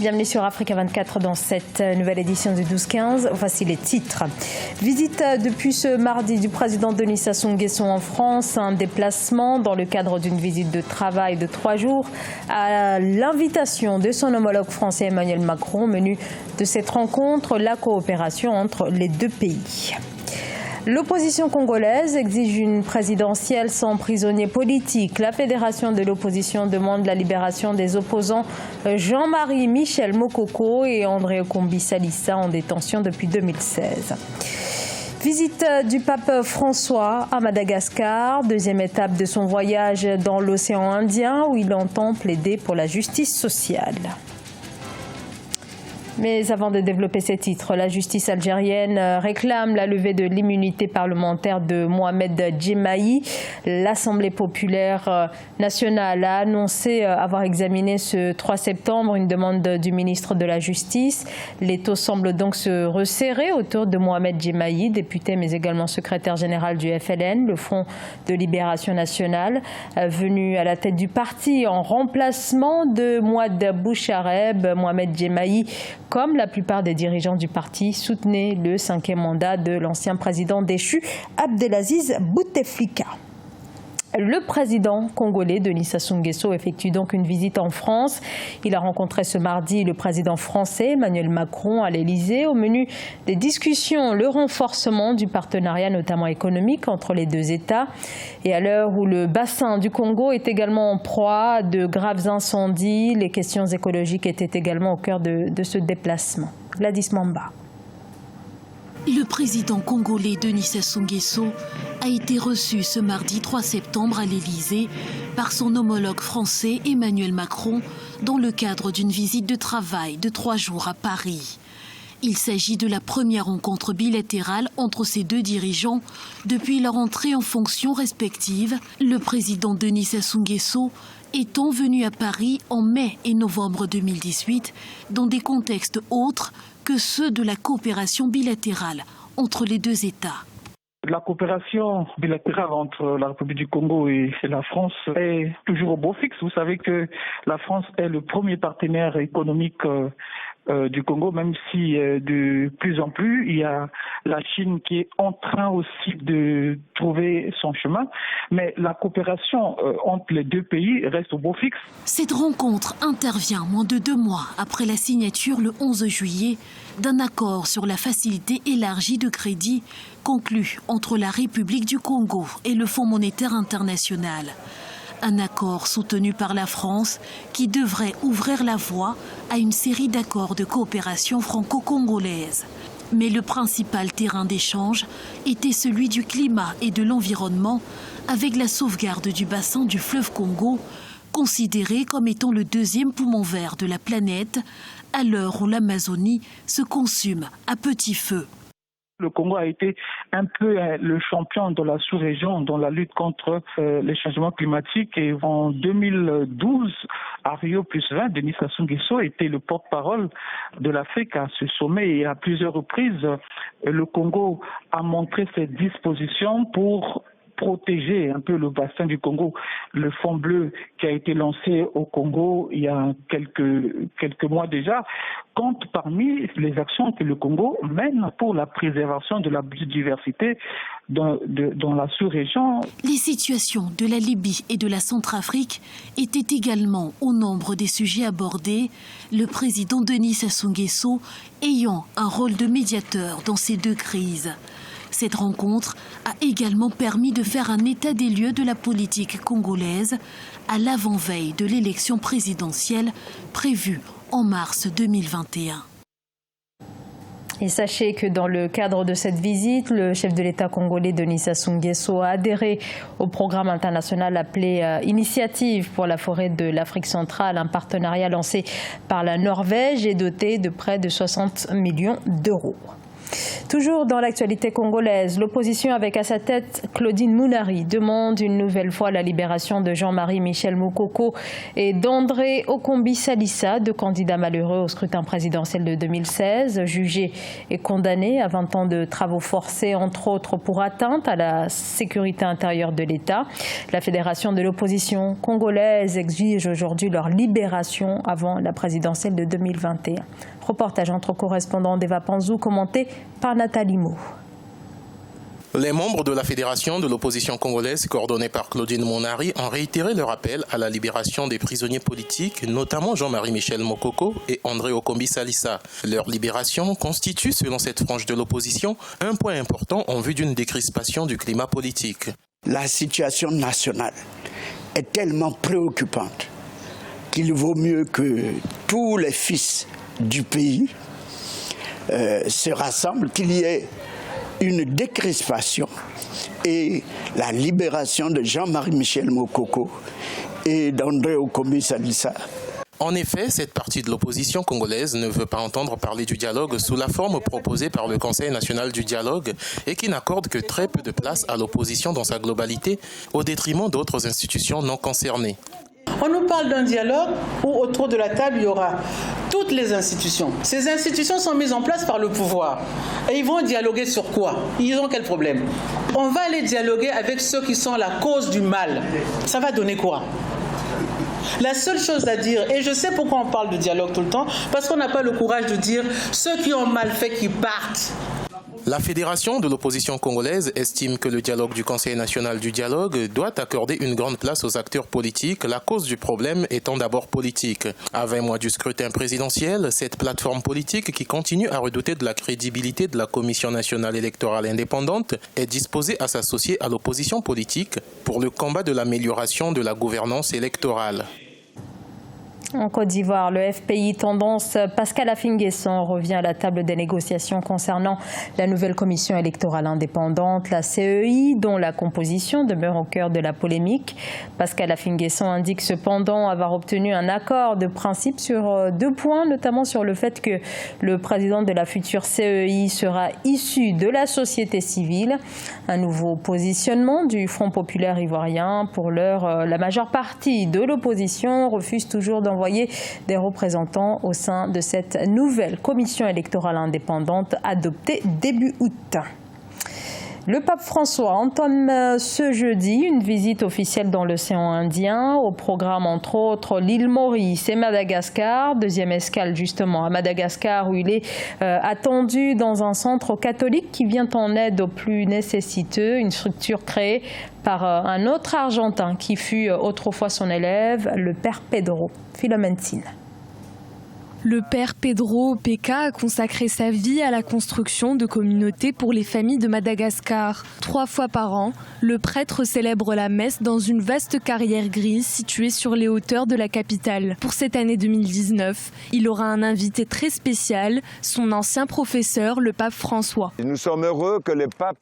Bienvenue sur Africa 24 dans cette nouvelle édition du 12-15. Voici les titres. Visite depuis ce mardi du président Denis Sassou Nguesso en France. Un déplacement dans le cadre d'une visite de travail de 3 jours à l'invitation de son homologue français Emmanuel Macron. Menu de cette rencontre, la coopération entre les deux pays. L'opposition congolaise exige une présidentielle sans prisonniers politiques. La fédération de l'opposition demande la libération des opposants Jean-Marie Michel Mokoko et André Kombi Salissa en détention depuis 2016. Visite du pape François à Madagascar, deuxième étape de son voyage dans l'océan Indien où il entend plaider pour la justice sociale. Mais avant de développer ces titres, la justice algérienne réclame la levée de l'immunité parlementaire de Mohamed Djemaï. L'Assemblée populaire nationale a annoncé avoir examiné ce 3 septembre une demande du ministre de la Justice. L'étau semble donc se resserrer autour de Mohamed Djemaï, député mais également secrétaire général du FLN, le Front de Libération Nationale, venu à la tête du parti en remplacement de Mouad Bouchareb. Mohamed Djemaï, comme la plupart des dirigeants du parti, soutenait le 5e mandat de l'ancien président déchu Abdelaziz Bouteflika. Le président congolais Denis Sassou Nguesso effectue donc une visite en France. Il a rencontré ce mardi le président français Emmanuel Macron à l'Élysée. Au menu des discussions, le renforcement du partenariat, notamment économique, entre les deux États. Et à l'heure où le bassin du Congo est également en proie à de graves incendies, les questions écologiques étaient également au cœur de ce déplacement. Gladys Mamba. Le président congolais Denis Sassou Nguesso a été reçu ce mardi 3 septembre à l'Élysée par son homologue français Emmanuel Macron dans le cadre d'une visite de travail de 3 jours à Paris. Il s'agit de la première rencontre bilatérale entre ces deux dirigeants depuis leur entrée en fonction respective. Le président Denis Sassou Nguesso étant venu à Paris en mai et novembre 2018 dans des contextes autres que ceux de la coopération bilatérale entre les deux États. La coopération bilatérale entre la République du Congo et la France est toujours au beau fixe. Vous savez que la France est le premier partenaire économique du Congo, même si de plus en plus, il y a la Chine qui est en train aussi de trouver son chemin. Mais la coopération entre les deux pays reste au beau fixe. Cette rencontre intervient moins de 2 mois après la signature le 11 juillet d'un accord sur la facilité élargie de crédit conclu entre la République du Congo et le Fonds monétaire international. Un accord soutenu par la France qui devrait ouvrir la voie à une série d'accords de coopération franco-congolaise. Mais le principal terrain d'échange était celui du climat et de l'environnement, avec la sauvegarde du bassin du fleuve Congo, considéré comme étant le 2e poumon vert de la planète, à l'heure où l'Amazonie se consume à petit feu. Le Congo a été un peu le champion de la sous-région dans la lutte contre les changements climatiques. Et en 2012, à Rio+20, Denis Sassou Nguesso était le porte-parole de l'Afrique à ce sommet. Et à plusieurs reprises, le Congo a montré ses dispositions pour protéger un peu le bassin du Congo. Le Fonds bleu qui a été lancé au Congo il y a quelques mois déjà compte parmi les actions que le Congo mène pour la préservation de la biodiversité dans la sous-région. Les situations de la Libye et de la Centrafrique étaient également au nombre des sujets abordés, le président Denis Sassou Nguesso ayant un rôle de médiateur dans ces deux crises. Cette rencontre a également permis de faire un état des lieux de la politique congolaise à l'avant-veille de l'élection présidentielle prévue en mars 2021. Et sachez que dans le cadre de cette visite, le chef de l'État congolais Denis Sassou Nguesso a adhéré au programme international appelé Initiative pour la forêt de l'Afrique centrale, un partenariat lancé par la Norvège et doté de près de 60 millions d'euros. Toujours dans l'actualité congolaise, l'opposition avec à sa tête Claudine Mounari demande une nouvelle fois la libération de Jean-Marie Michel Moukoko et d'André Okombi Salissa, deux candidats malheureux au scrutin présidentiel de 2016, jugés et condamnés à 20 ans de travaux forcés, entre autres pour atteinte à la sécurité intérieure de l'État. La fédération de l'opposition congolaise exige aujourd'hui leur libération avant la présidentielle de 2021. Reportage entre correspondants d'Eva Panzou, commenté par Nathalie Mo. Les membres de la fédération de l'opposition congolaise, coordonnée par Claudine Mounari, ont réitéré leur appel à la libération des prisonniers politiques, notamment Jean-Marie Michel Moukoko et André Okombi Salissa. Leur libération constitue, selon cette frange de l'opposition, un point important en vue d'une décrispation du climat politique. La situation nationale est tellement préoccupante qu'il vaut mieux que tous les fils du pays se rassemblent, qu'il y ait une décrispation et la libération de Jean-Marie Michel Moukoko et d'André Okombi Salissa. En effet, cette partie de l'opposition congolaise ne veut pas entendre parler du dialogue sous la forme proposée par le Conseil national du dialogue et qui n'accorde que très peu de place à l'opposition dans sa globalité, au détriment d'autres institutions non concernées. On nous parle d'un dialogue où autour de la table, il y aura toutes les institutions. Ces institutions sont mises en place par le pouvoir. Et ils vont dialoguer sur quoi? Ils ont quel problème? On va aller dialoguer avec ceux qui sont la cause du mal. Ça va donner quoi? La seule chose à dire, et je sais pourquoi on parle de dialogue tout le temps, parce qu'on n'a pas le courage de dire ceux qui ont mal fait qu'ils partent. La fédération de l'opposition congolaise estime que le dialogue du Conseil national du dialogue doit accorder une grande place aux acteurs politiques, la cause du problème étant d'abord politique. À 20 mois du scrutin présidentiel, cette plateforme politique qui continue à redouter de la crédibilité de la Commission nationale électorale indépendante est disposée à s'associer à l'opposition politique pour le combat de l'amélioration de la gouvernance électorale. En Côte d'Ivoire, le FPI tendance Pascal Affi-N'Guessan revient à la table des négociations concernant la nouvelle commission électorale indépendante, la CEI, dont la composition demeure au cœur de la polémique. Pascal Affi-N'Guessan indique cependant avoir obtenu un accord de principe sur 2 points, notamment sur le fait que le président de la future CEI sera issu de la société civile. Un nouveau positionnement du Front populaire ivoirien. Pour l'heure, la majeure partie de l'opposition refuse toujours d'envoyer des représentants au sein de cette nouvelle commission électorale indépendante adoptée début août. Le pape François entame ce jeudi une visite officielle dans l'océan Indien. Au programme, entre autres, l'île Maurice et Madagascar. Deuxième escale justement à Madagascar où il est attendu dans un centre catholique qui vient en aide aux plus nécessiteux. Une structure créée par un autre Argentin qui fut autrefois son élève, le père Pedro. Philomène Tine. Le père Pedro Opeka a consacré sa vie à la construction de communautés pour les familles de Madagascar. 3 fois par an, le prêtre célèbre la messe dans une vaste carrière grise située sur les hauteurs de la capitale. Pour cette année 2019, il aura un invité très spécial, son ancien professeur, le pape François. Nous sommes heureux que le pape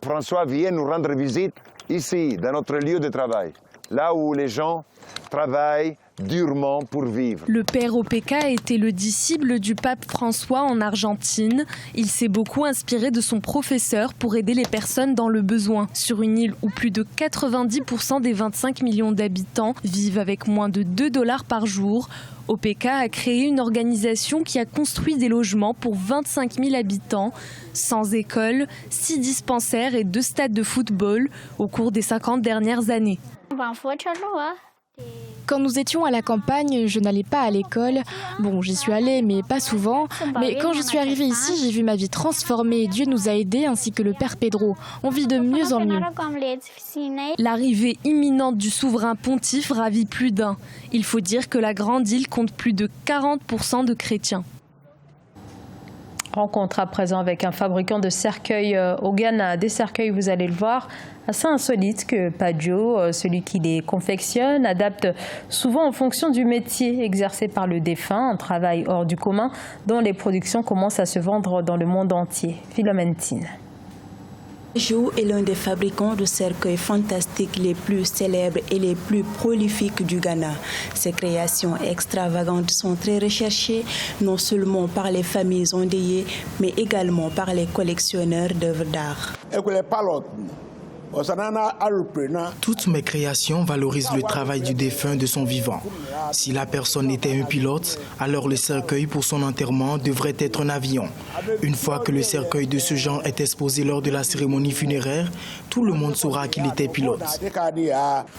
François vienne nous rendre visite ici, dans notre lieu de travail, là où les gens travaillent durement pour vivre. Le père Opeka a été le disciple du pape François en Argentine. Il s'est beaucoup inspiré de son professeur pour aider les personnes dans le besoin. Sur une île où plus de 90% des 25 millions d'habitants vivent avec moins de $2 par jour, Opeka a créé une organisation qui a construit des logements pour 25 000 habitants, sans école, 6 dispensaires et 2 stades de football au cours des 50 dernières années. Quand nous étions à la campagne, je n'allais pas à l'école. Bon, j'y suis allée, mais pas souvent. Mais quand je suis arrivée ici, j'ai vu ma vie transformée. Dieu nous a aidés, ainsi que le père Pedro. On vit de mieux en mieux. L'arrivée imminente du souverain pontife ravit plus d'un. Il faut dire que la grande île compte plus de 40% de chrétiens. Rencontre à présent avec un fabricant de cercueils au Ghana. Des cercueils, vous allez le voir, assez insolites que Padjo, celui qui les confectionne, adapte souvent en fonction du métier exercé par le défunt, un travail hors du commun dont les productions commencent à se vendre dans le monde entier. Philomène Tine. Pajot est l'un des fabricants de cercueils fantastiques les plus célèbres et les plus prolifiques du Ghana. Ces créations extravagantes sont très recherchées, non seulement par les familles endeuillées, mais également par les collectionneurs d'œuvres d'art. Toutes mes créations valorisent le travail du défunt de son vivant. Si la personne était un pilote, alors le cercueil pour son enterrement devrait être un avion. Une fois que le cercueil de ce genre est exposé lors de la cérémonie funéraire, tout le monde saura qu'il était pilote.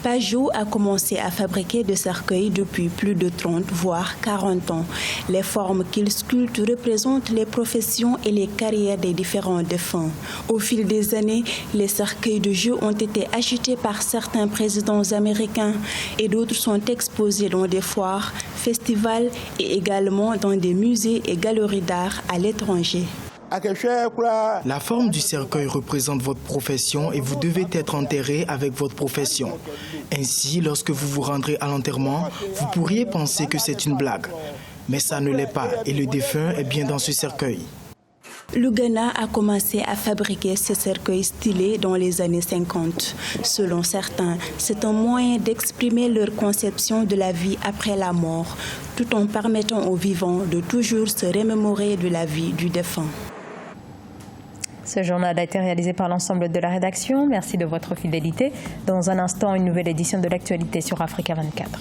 Pajot a commencé à fabriquer des cercueils depuis plus de 30 voire 40 ans. Les formes qu'il sculpte représentent les professions et les carrières des différents défunts. Au fil des années, les cercueils de jeu ont été achetés par certains présidents américains et d'autres sont exposés dans des foires, festivals et également dans des musées et galeries d'art à l'étranger. La forme du cercueil représente votre profession et vous devez être enterré avec votre profession. Ainsi, lorsque vous vous rendrez à l'enterrement, vous pourriez penser que c'est une blague. Mais ça ne l'est pas et le défunt est bien dans ce cercueil. Le Ghana a commencé à fabriquer ces cercueils stylés dans les années 50. Selon certains, c'est un moyen d'exprimer leur conception de la vie après la mort, tout en permettant aux vivants de toujours se remémorer de la vie du défunt. Ce journal a été réalisé par l'ensemble de la rédaction. Merci de votre fidélité. Dans un instant, une nouvelle édition de l'actualité sur Africa 24.